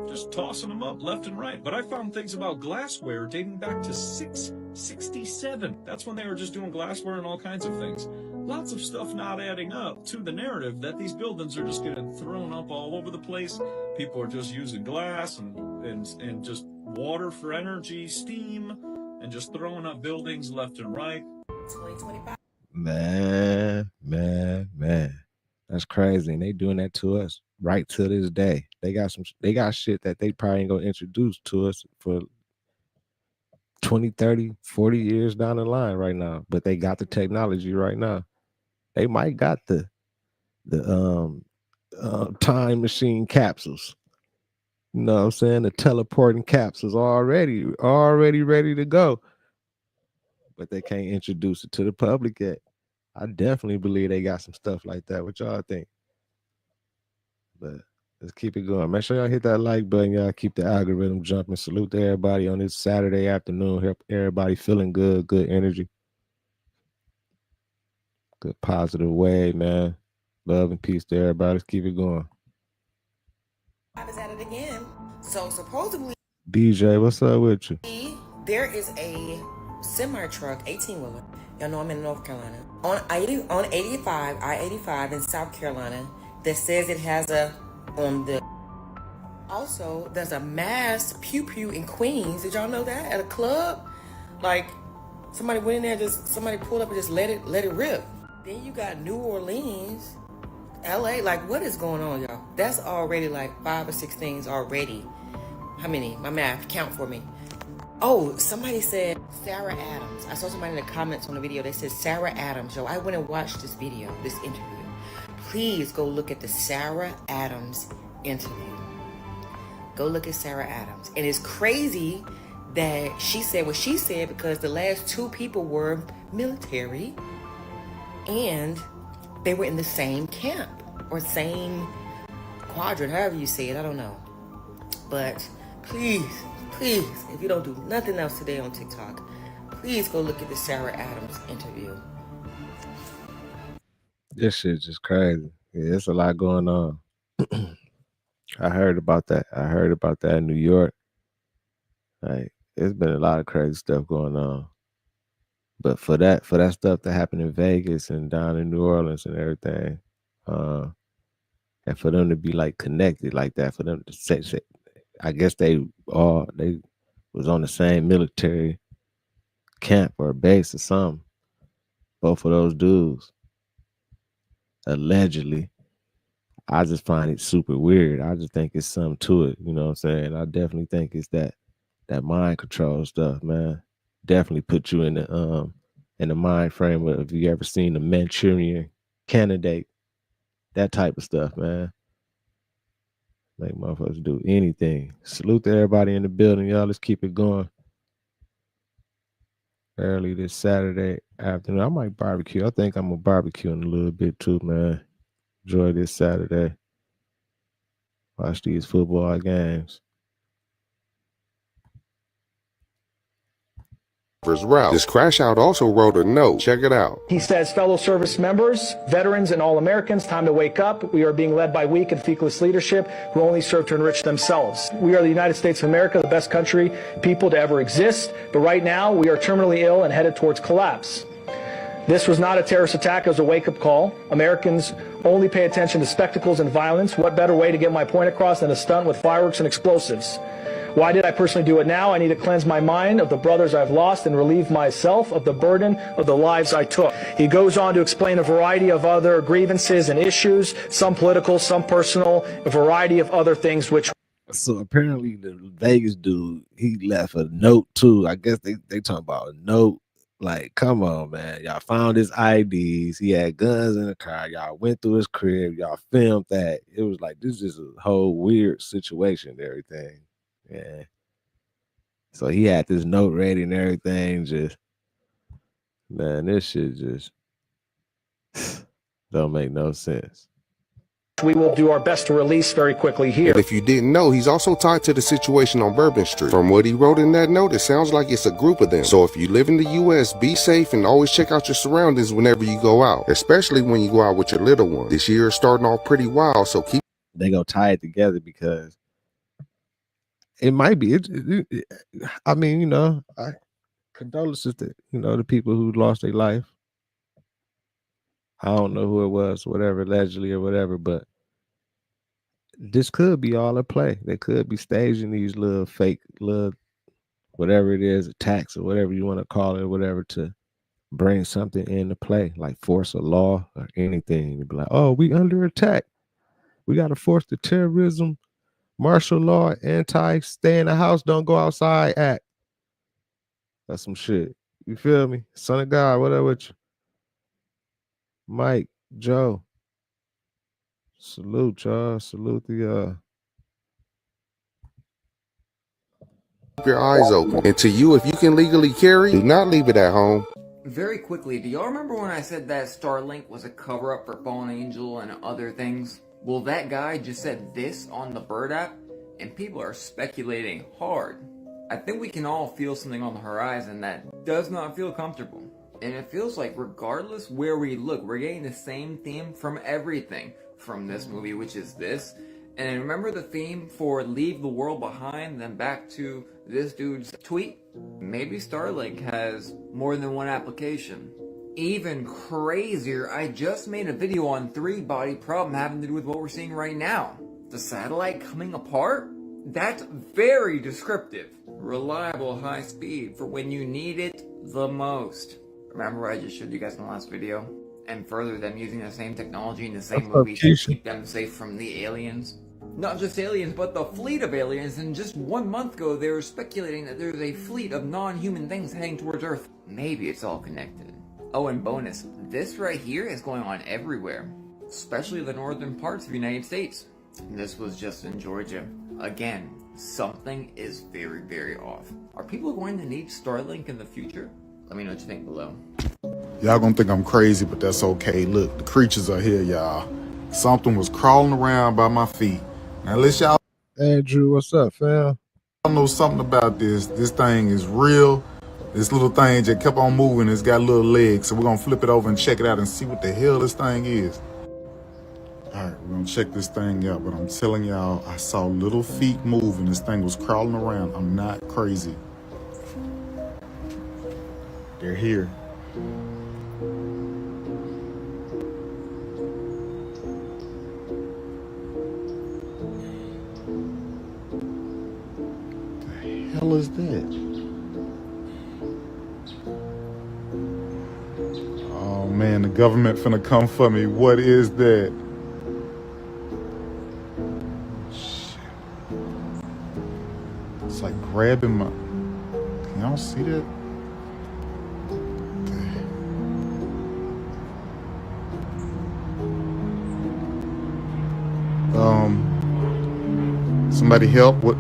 Just tossing them up left and right. But I found things about glassware dating back to 667. That's when they were just doing glassware and all kinds of things. Lots of stuff not adding up to the narrative that these buildings are just getting thrown up all over the place. People are just using glass and just water for energy, steam, and just throwing up buildings left and right. 2025. Man. That's crazy. And they doing that to us right to this day. They got shit that they probably ain't gonna introduce to us for 20, 30, 40 years down the line right now. But they got the technology right now. They might got the time machine capsules. You know what I'm saying? The teleporting capsules already ready to go. But they can't introduce it to the public yet. I definitely believe they got some stuff like that. What y'all think? But let's keep it going. Make sure y'all hit that like button. Y'all keep the algorithm jumping. Salute to everybody on this Saturday afternoon. Help everybody feeling good, good energy. Good positive way, man. Love and peace to everybody. Let's keep it going. I was at it again. So supposedly, BJ, what's up with you? there is a semi-truck, 18-wheeler. Y'all know I'm in North Carolina. On I-85 in South Carolina that says it has on the also, there's a mass pew-pew in Queens. Did y'all know that? At a club? Like, somebody went in there, somebody pulled up and just let it rip. Then you got New Orleans, LA. Like, what is going on, y'all? That's already like 5 or 6 things already. How many? My math, count for me. Oh, somebody said Sarah Adams. I saw somebody in the comments on the video that said Sarah Adams. Yo, I went and watched this video, this interview. Please go look at the Sarah Adams interview. Go look at Sarah Adams. And it's crazy that she said what she said because the last 2 people were military and they were in the same camp or same quadrant, however you say it, I don't know. But please, if you don't do nothing else today on TikTok, please go look at the Sarah Adams interview. This shit's just crazy. Yeah, there's a lot going on. I heard about that. In New York. Like, there's been a lot of crazy stuff going on. But for that stuff that happened in Vegas and down in New Orleans and everything, and for them to be like connected like that, for them to say I guess they was on the same military camp or base or something. Both of those dudes, allegedly. I just find it super weird. I just think it's something to it. You know what I'm saying? I definitely think it's that mind control stuff, man. Definitely put you in the mind frame of, if you ever seen the Manchurian Candidate, that type of stuff, man. Make motherfuckers do anything. Salute to everybody in the building, y'all. Let's keep it going. Early this Saturday afternoon. I might barbecue. I think I'm gonna barbecue in a little bit too, man. Enjoy this Saturday. Watch these football games. Route. This crash out also wrote a note. Check it out. He says, fellow service members, veterans, and all Americans, time to wake up. We are being led by weak and feckless leadership who only serve to enrich themselves. We are the United States of America, the best country, people to ever exist. But right now, we are terminally ill and headed towards collapse. This was not a terrorist attack. It was a wake-up call. Americans only pay attention to spectacles and violence. What better way to get my point across than a stunt with fireworks and explosives? Why did I personally do it now? I need to cleanse my mind of the brothers I've lost and relieve myself of the burden of the lives I took. He goes on to explain a variety of other grievances and issues, some political, some personal, a variety of other things which... So apparently the Vegas dude, he left a note too. I guess they talking about a note. Like, come on, man. Y'all found his IDs. He had guns in the car. Y'all went through his crib. Y'all filmed that. It was like, this is a whole weird situation and everything. Yeah. So he had this note ready and everything. Just, man, this shit just don't make no sense. We will do our best to release very quickly here. And if you didn't know, he's also tied to the situation on Bourbon Street. From what he wrote in that note, it sounds like it's a group of them. So if you live in the U.S., be safe and always check out your surroundings whenever you go out, especially when you go out with your little one. This year is starting off pretty wild, so keep... They gonna tie it together because it might be. I mean, you know, condolences to, you know, the people who lost their life. I don't know who it was, whatever, allegedly or whatever, but this could be all a play. They could be staging these little fake, little whatever it is, attacks or whatever you want to call it, or whatever, to bring something into play, like force a law or anything. You'd be like, oh, we under attack. We got to force the terrorism, martial law, stay in the house, don't go outside act. That's some shit. You feel me? Son of God, whatever with you. Mike, Joe, salute y'all. Salute the Keep your eyes open. And to you, if you can legally carry, do not leave it at home. Very quickly, do y'all remember when I said that Starlink was a cover-up for Fallen Angel and other things? Well, that guy just said this on the Bird app, and people are speculating hard. I think we can all feel something on the horizon that does not feel comfortable. And it feels like regardless where we look, we're getting the same theme from everything. From this movie, which is this. And remember the theme for Leave the World Behind, then back to this dude's tweet? Maybe Starlink has more than one application. Even crazier, I just made a video on 3-body problem having to do with what we're seeing right now. The satellite coming apart? That's very descriptive. Reliable high speed for when you need it the most. Remember I just showed you guys in the last video? And further, them using the same technology in the same What's up, movies to Keisha? keep them safe from the aliens? Not just aliens, but the fleet of aliens, and just 1 month ago they were speculating that there's a fleet of non-human things heading towards Earth. Maybe it's all connected. Oh, and bonus, this right here is going on everywhere, especially the northern parts of the United States. And this was just in Georgia. Again, something is very, very off. Are people going to need Starlink in the future? Let me know what you think below. Y'all gonna think I'm crazy, but that's okay. Look, the creatures are here, y'all. Something was crawling around by my feet. Now let y'all Andrew, what's up, fam? know something about this. This thing is real. This little thing just kept on moving. It's got little legs. So we're gonna flip it over and check it out and see what the hell this thing is. All right, we're gonna check this thing out, but I'm telling y'all, I saw little feet moving. This thing was crawling around. I'm not crazy. They're here. The hell is that? Oh man, the government finna come for me. What is that? Shit. It's like grabbing my... Can y'all see that? Somebody help. What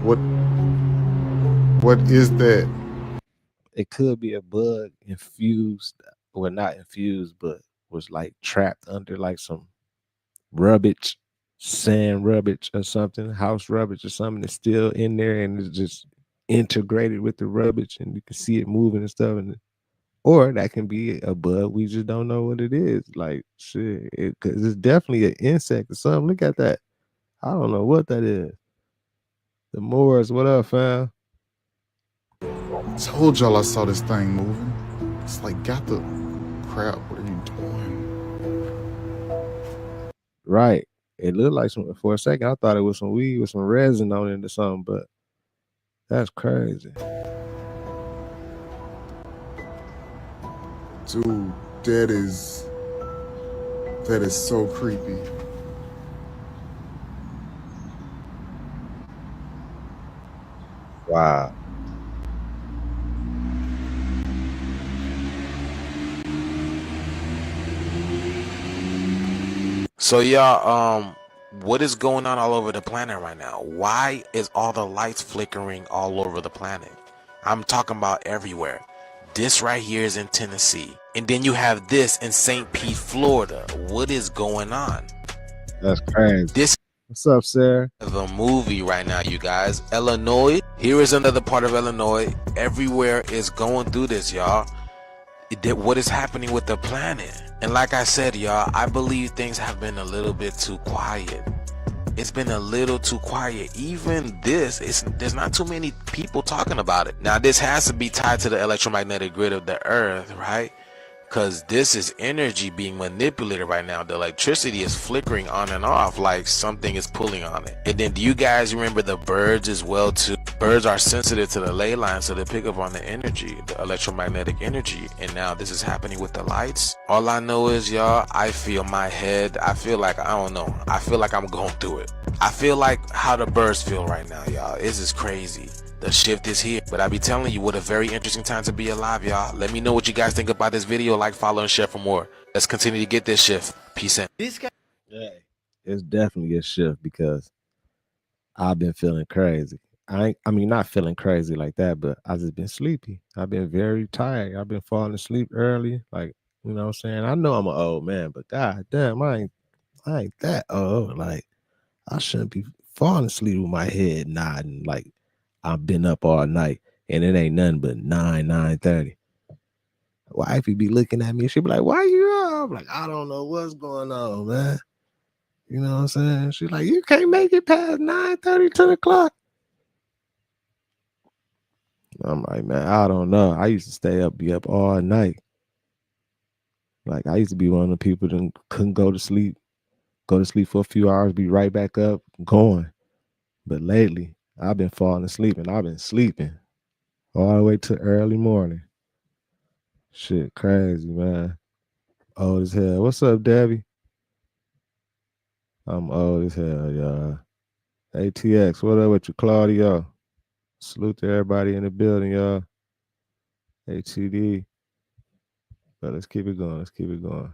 is that? It could be a bug infused, well, not infused, but was like trapped under like some rubbish, sand rubbish or something, house rubbish or something that's still in there and it's just integrated with the rubbish and you can see it moving and stuff. And or that can be a bug. We just don't know what it is. Like shit, because it's definitely an insect or something. Look at that. I don't know what that is. The Moors, what up, fam? I told y'all I saw this thing moving. It's like, got the crap. What are you doing? Right. It looked like some for a second. I thought it was some weed with some resin on it or something, but that's crazy. Dude, that is so creepy. Wow. So y'all, what is going on all over the planet right now? Why is all the lights flickering all over the planet? I'm talking about everywhere. This right here is in Tennessee. And then you have this in St. Pete, Florida. What is going on? That's crazy. This What's up, Sarah? the movie right now, you guys. Illinois. Here is another part of Illinois. Everywhere is going through this, y'all. What is happening with the planet? And like I said, y'all, I believe things have been a little bit too quiet. It's been a little too quiet. Even there's not too many people talking about it. Now, this has to be tied to the electromagnetic grid of the earth, right? Because this is energy being manipulated right now. The electricity is flickering on and off like something is pulling on it. And then do you guys remember the birds as well too? Birds are sensitive to the ley line, so they pick up on the energy, the electromagnetic energy. And now this is happening with the lights. All I know is, y'all, I feel my head. I feel like, I don't know. I feel like I'm going through it. I feel like how the birds feel right now, y'all. This is crazy. The shift is here. But I be telling you, what a very interesting time to be alive, y'all. Let me know what you guys think about this video. Like, follow, and share for more. Let's continue to get this shift. Peace in. This guy, yeah, it's definitely a shift because I've been feeling crazy. I mean, not feeling crazy like that, but I just been sleepy. I've been very tired. I've been falling asleep early. Like, you know what I'm saying? I know I'm an old man, but god damn, I ain't that old. Like, I shouldn't be falling asleep with my head nodding like I've been up all night and it ain't nothing but 9:30. Wifey be looking at me, she be like, why you up? I'm like, I don't know what's going on, man. You know what I'm saying? She's like, you can't make it past 9:30, 10 o'clock. I'm like, man, I don't know. I used to stay up, be up all night. Like, I used to be one of the people that couldn't go to sleep for a few hours, be right back up, going. But lately, I've been falling asleep and I've been sleeping all the way to early morning. Shit, crazy, man. Old as hell. What's up, Debbie? I'm old as hell, y'all. ATX, what up with you, Claudio? Salute to everybody in the building, y'all. HCD. But let's keep it going. Let's keep it going.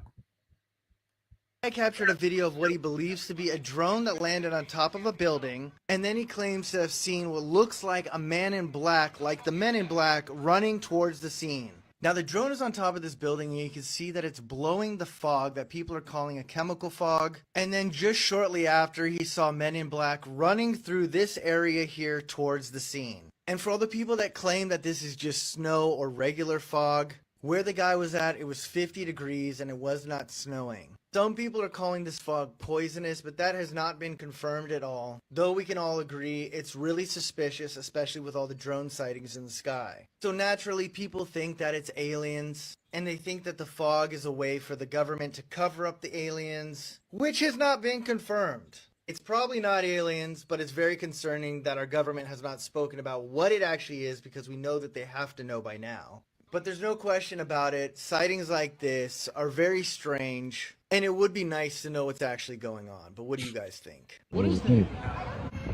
I captured a video of what he believes to be a drone that landed on top of a building, and then he claims to have seen what looks like a man in black, like the men in black, running towards the scene. Now the drone is on top of this building and you can see that it's blowing the fog that people are calling a chemical fog. And then just shortly after, he saw men in black running through this area here towards the scene. And for all the people that claim that this is just snow or regular fog, where the guy was at, it was 50 degrees and it was not snowing. Some people are calling this fog poisonous, but that has not been confirmed at all. Though we can all agree it's really suspicious, especially with all the drone sightings in the sky. So naturally, people think that it's aliens, and they think that the fog is a way for the government to cover up the aliens, which has not been confirmed. It's probably not aliens, but it's very concerning that our government has not spoken about what it actually is, because we know that they have to know by now. But there's no question about it, sightings like this are very strange, and it would be nice to know what's actually going on. But what do you guys think? What is that?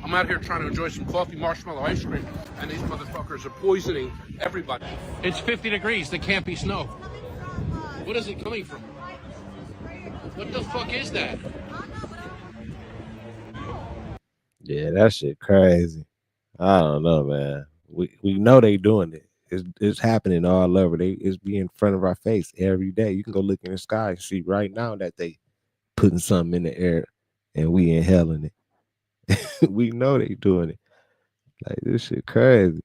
I'm out here trying to enjoy some coffee marshmallow ice cream, and these motherfuckers are poisoning everybody. It's 50 degrees. There can't be snow. What is it coming from? What the fuck is that? Yeah, that shit crazy. I don't know, man. We know they doing it. It's happening all over. It's be in front of our face every day. You can go look in the sky and see right now that they putting something in the air and we inhaling it. We know they doing it. Like, this shit crazy.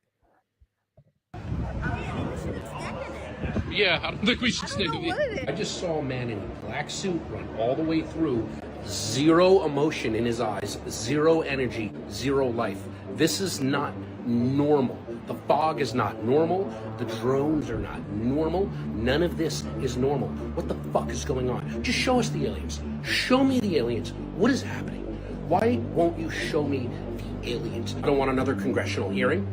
Yeah, I don't think we should stay with it. I just saw a man in a black suit run all the way through. Zero emotion in his eyes, zero energy, zero life. This is not normal. The fog is not normal. The drones are not normal. None of this is normal. What the fuck is going on? Just show us the aliens. Show me the aliens. What is happening? Why won't you show me the aliens? I don't want another congressional hearing.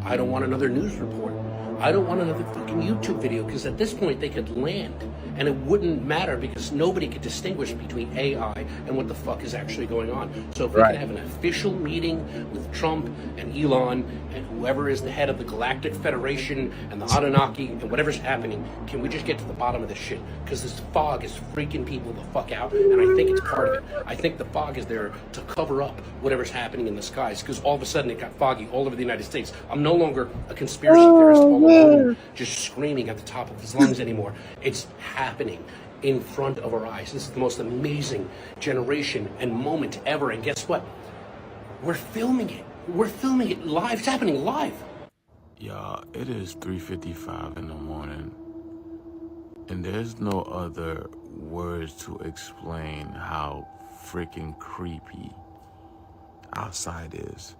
I don't want another news report. I don't want another fucking YouTube video, because at this point they could land and it wouldn't matter, because nobody could distinguish between AI and what the fuck is actually going on. So if we can have an official meeting with Trump and Elon and whoever is the head of the Galactic Federation and the Anunnaki and whatever's happening, can we just get to the bottom of this shit? Because this fog is freaking people the fuck out, and I think it's part of it. I think the fog is there to cover up whatever's happening in the skies, because all of a sudden it got foggy all over the United States. I'm no longer a conspiracy theorist all alone, just screaming at the top of his lungs anymore. It's happening in front of our eyes. This is the most amazing generation and moment ever. And guess what? We're filming it. We're filming it live. It's happening live. Y'all, it is 3:55 in the morning, and there's no other words to explain how freaking creepy outside is.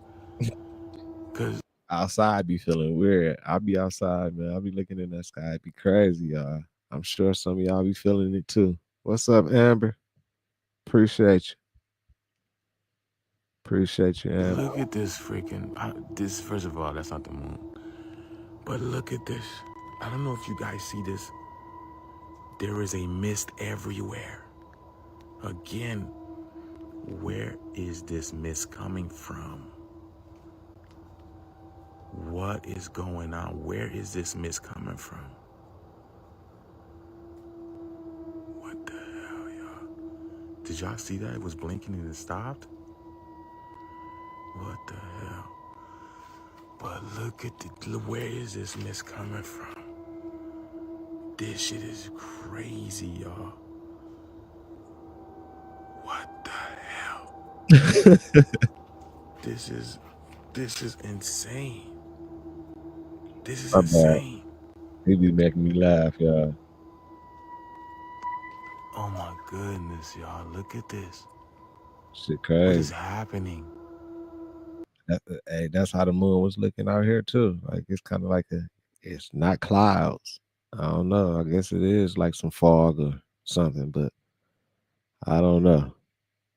Cause outside be feeling weird. I'll be outside, man. I'll be looking in that sky. It'd be crazy, y'all. I'm sure some of y'all be feeling it too. What's up, Amber? Appreciate you. Appreciate you, Amber. Look at this freaking, this, first of all, that's not the moon. But look at this. I don't know if you guys see this. There is a mist everywhere. Again, where is this mist coming from? What is going on? Where is this mist coming from? What the hell, y'all? Did y'all see that? It was blinking and it stopped? What the hell? But look at where is this mist coming from? This shit is crazy, y'all. What the hell? This is insane. This is My insane. bad. He be making me laugh, y'all. Oh my goodness, y'all. Look at this. Shit What is crazy. happening? Hey, that's how the moon was looking out here too. Like, it's kind of like it's not clouds. I don't know. I guess it is like some fog or something, but I don't know.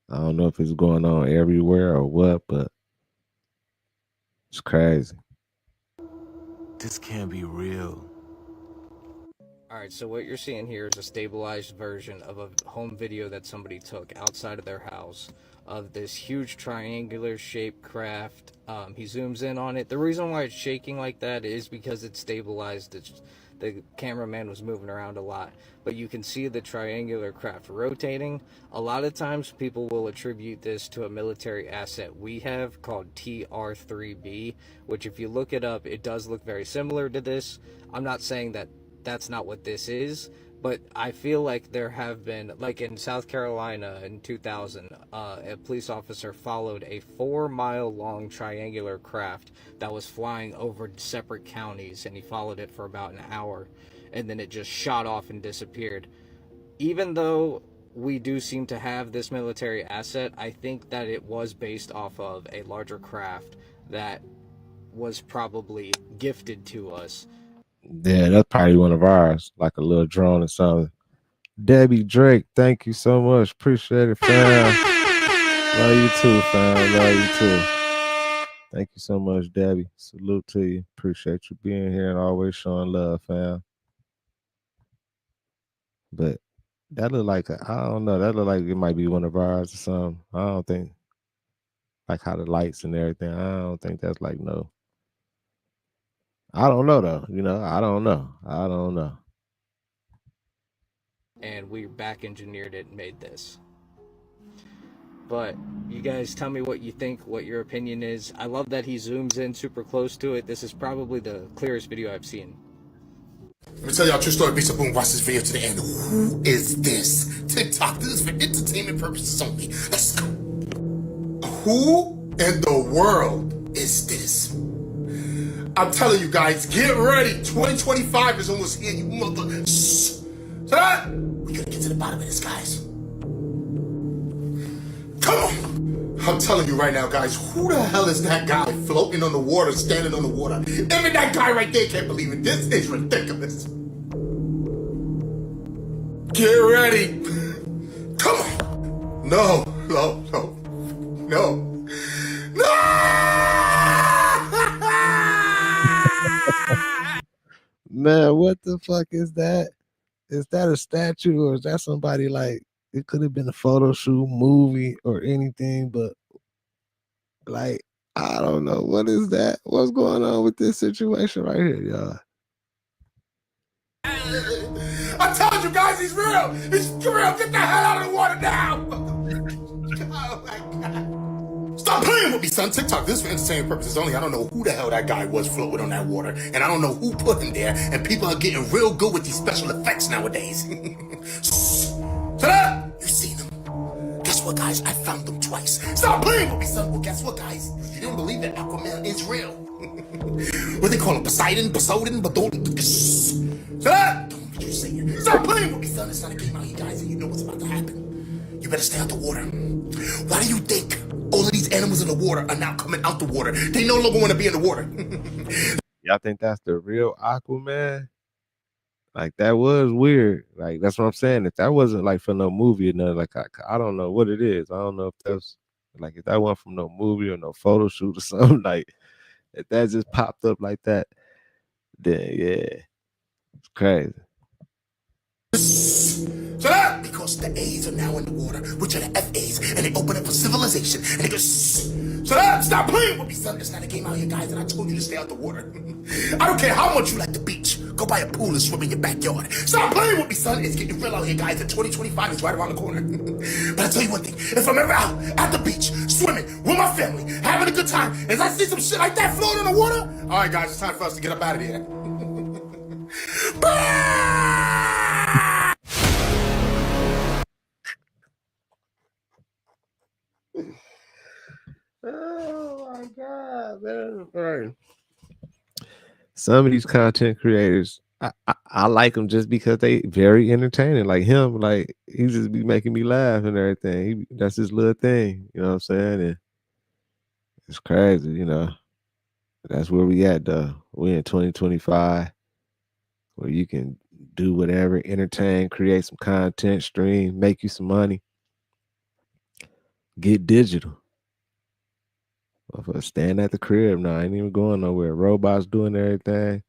I don't know if it's going on everywhere or what, but It's crazy. This can't be real. Alright, so what you're seeing here is a stabilized version of a home video that somebody took outside of their house of this huge triangular shaped craft. He zooms in on it. The reason why it's shaking like that is because it's stabilized. The cameraman was moving around a lot, but you can see the triangular craft rotating. A lot of times people will attribute this to a military asset we have called TR-3B, which if you look it up, it does look very similar to this. I'm not saying that that's not what this is, but I feel like there have been, like in South Carolina in 2000, a police officer followed a 4-mile long triangular craft that was flying over separate counties, and he followed it for about an hour, and then it just shot off and disappeared. Even though we do seem to have this military asset, I think that it was based off of a larger craft that was probably gifted to us. Yeah, that's probably one of ours, like a little drone or something. Debbie Drake, thank you so much. Appreciate it, fam. Love you too, fam. Love you too. Thank you so much, Debbie. Salute to you. Appreciate you being here and always showing love, fam. But that look like I don't know. That look like it might be one of ours or something. I don't think like how the lights and everything. I don't think that's like no. I don't know though. I don't know. I don't know. And we back engineered it and made this. But you guys tell me what you think, what your opinion is. I love that he zooms in super close to it. This is probably the clearest video I've seen. Let me tell y'all a true story. Be so boom, watch this video to the end. Who is this? TikTok. This is for entertainment purposes only. Let's go. Who in the world is this? I'm telling you guys, get ready. 2025 is almost here, you mother. Shh. Shut up. We gotta get to the bottom of this, guys. Come on. I'm telling you right now, guys, who the hell is that guy floating on the water, standing on the water? Even that guy right there can't believe it. This is ridiculous. Get ready. Come on. No. Man, what the fuck is that? Is that a statue or is that somebody like it could have been a photo shoot, movie, or anything, but like I don't know. What is that? What's going on with this situation right here, y'all? I told you guys he's real. He's real. Get the hell out of the water now. Oh my God. Stop playing with me, son. TikTok, this is for entertainment purposes only. I don't know who the hell that guy was floating on that water. And I don't know who put him there. And people are getting real good with these special effects nowadays. Shut up. You seen him. Guess what, guys? I found them twice. Stop playing with me, son. Well, guess what, guys? You didn't believe that Aquaman is real. What they call him? Poseidon? Shut up. What you saying? Stop playing with me, son. It's not a game out here, guys, and you know what's about to happen. You better stay out the water. Why do you think all of these animals in the water are now coming out the water? They no longer want to be in the water. Y'all think that's the real Aquaman? Like that was weird. Like that's what I'm saying. If that wasn't like for no movie or nothing, like I don't know what it is. I don't know if that's like if that wasn't from no movie or no photo shoot or something. Like if that just popped up like that, then yeah, it's crazy. Shut up! Because the A's are now in the water, which are the FAs, and they open up for civilization, and they go, shut up! Stop playing with me, son! It's not a game out here, guys, and I told you to stay out the water. I don't care how much you like the beach. Go buy a pool and swim in your backyard. Stop playing with me, son! It's getting real out here, guys, and 2025 is right around the corner. But I tell you one thing, if I'm ever out at the beach, swimming with my family, having a good time, as I see some shit like that floating in the water, all right, guys, it's time for us to get up out of here. Oh my God, man! Right. Some of these content creators, I like them just because they very entertaining. Like him, like he just be making me laugh and everything. That's his little thing, you know what I'm saying? And it's crazy, That's where we at though. We in 2025, where you can do whatever, entertain, create some content, stream, make you some money, get digital. Motherfucker staying at the crib now. I ain't even going nowhere. Robots doing everything.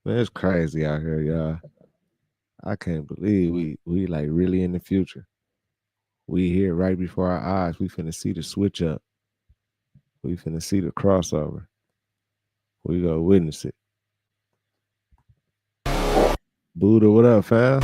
Man, it's crazy out here, y'all. I can't believe we like really in the future. We here right before our eyes. We finna see the switch up. We finna see the crossover. We go witness it. Buddha, what up, fam?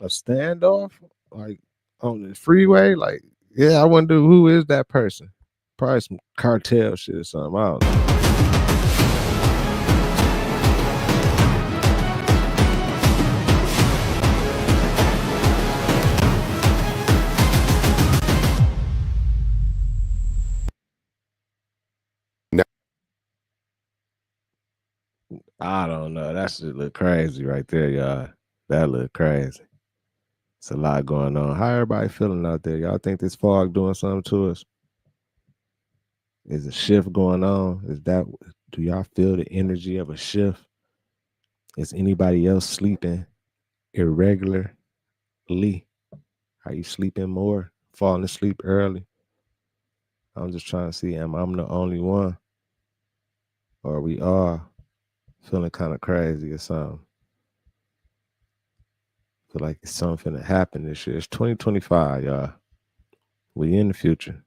A standoff, like on the freeway, like yeah, I wonder who is that person. Probably some cartel shit or something. I don't know. I don't know. That shit look crazy right there, y'all. That look crazy. It's a lot going on. How everybody feeling out there? Y'all think this fog doing something to us? Is a shift going on? Do y'all feel the energy of a shift? Is anybody else sleeping irregularly? Are you sleeping more? Falling asleep early? I'm just trying to see, am I the only one? Or are we all feeling kind of crazy or something? Feel like it's something that happened this year. It's 2025, y'all. We in the future.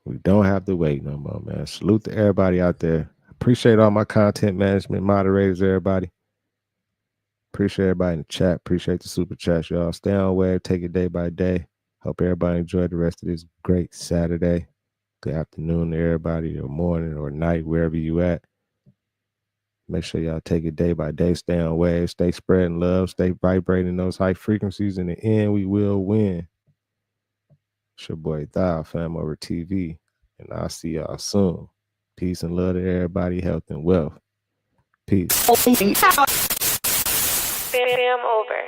We don't have to wait no more, man. Salute to everybody out there. Appreciate all my content management moderators, everybody. Appreciate everybody in the chat. Appreciate the super chats, y'all. Stay on web. Take it day by day. Hope everybody enjoyed the rest of this great Saturday. Good afternoon to everybody, or morning or night, wherever you at. Make sure y'all take it day by day. Stay on wave. Stay spreading love. Stay vibrating those high frequencies. In the end, we will win. It's your boy Thou, FamOverTV. And I'll see y'all soon. Peace and love to everybody. Health and wealth. Peace. Fam over.